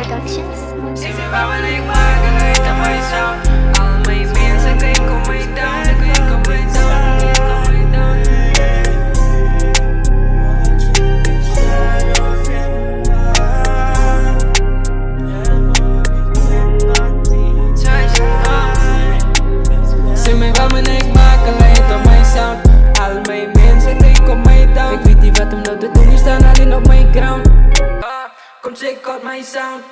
Productions. Zeg me waar ben ik maar, en weet aan mijn sound. Al mijn mensen denken om mij down, ik weet om mij down, ik om mij down. Zeg me waar ben ik maar, en weet aan mijn sound. Al mijn mensen denken om mij down. Ik weet niet wat om nou te doen, die staan alleen op mijn ground. Kom check out mijn sound.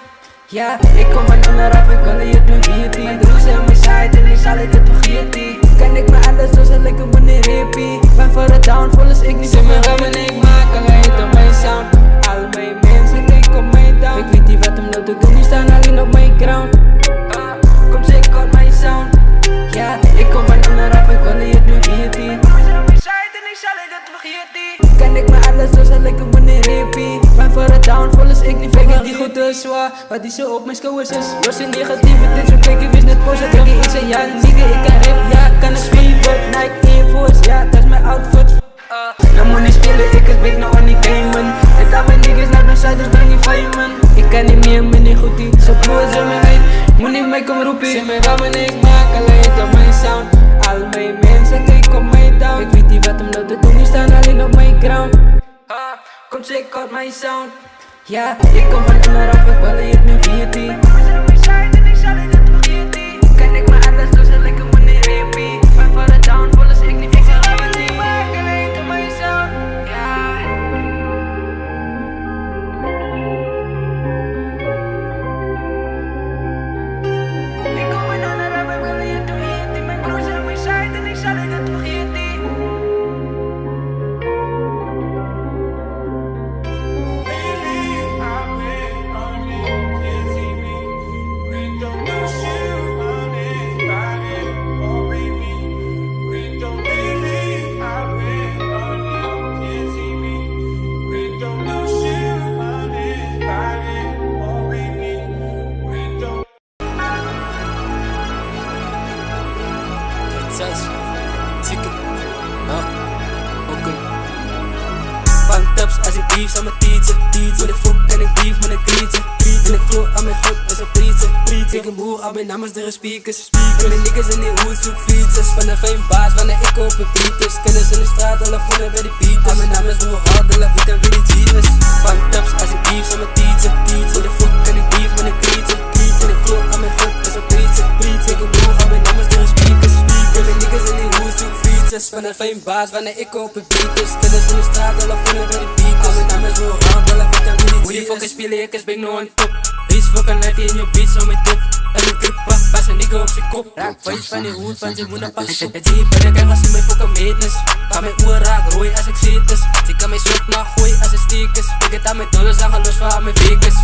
Ja, ik kom van onderaf, ik wil het nu weten. Mijn broers en mijn side en ik zal het vergeten. Kan ik me alles doen, zal ik hem wanneer repeat. Van voor het downfall is ik niet. Zeg me wat ben ik maak, en hij heet op mijn sound. Al mijn mensen denken op mij down. Ik weet niet wat om nou te doen, die staan alleen op mijn ground. Kom check out mijn sound. Ja, ik kom van onderaf, ik wil het nu weten. Kan ik me alles doen, zal ik hem wanneer repeat. Van voor het downfall is ik niet fake, die goed is zwaar. Wat die zo op mijn schouders is. Los in negativiteit, zo kijk je wist net post. Kijk je iets en ja, nigga, ik kan rap, ja, kan een speedboat. Nike Air Force, ja, dat is mijn outfit. Nou moet niet spelen, ik is big, nou aan die gamen. En dat mijn niggas naar mijn side, dus breng je fireman. Ik kan niet meer, ben niet goed, die zo close in mijn head. Moet niet mij komen roepen. Zeg me wat ben ik maak, alleen op mijn sound. Al mijn mensen kijken op mij down. Ik weet niet wat om nou te doen, die staan alleen op mijn ground. Kom check out mijn sound. Ja, ik kom van onderaf, ik wil het nu weten. Kan ik me alles doen, zal ik hem wanneer repeat. Van voor het downfall is ik niet fix. Ik maak en weet op mijn sound. Ja. Ik kom van onderaf, ik wil het nu weten. Mijn broers en mijn side en ik zal het vergeten. Van tips als ik beef, zal me teachen. Met een fok en ik beef met een krietje. En ik flow aan mijn god is een prietje. Ik een boer aan mijn namens de speakers. En mijn niggas in die hoed zoek fietsers. Van een fijn baas wanneer ik op een beat is. Kennis in de straat, alle voelen bij de beaters. Aan mijn naam is broer hard, de la vida en wie die Jesus. Van tips als ik beef, zal me teachen. Met een fok en ik beef met een krietje. En ik flow aan mijn god is een prietje. Ik een boer aan mijn namens de speakers. En mijn niggas in die hoed zoek fietsers. Van een fijn baas wanneer ik op een beat is. Kennis in de straat, alle voelen bij de beaters. Aan mijn naam is broer hard, de la vida en wie die Jesus. Hoe die fucking spelen, ik is big no on top. Deze fucking light in je beat, zo met top. En ik grippa, pas een nigga op zijn kop. Raak vijf van die hoed, van zijn moeder pas. Het zie je bij de kijk als hij mijn fucking meetnis. Kan mijn oor raak, rooi als ik zit is. Ze kan mijn soort maar gooien als het steek is. Ik het aan mijn dollars, dan ga los van aan mijn wekers.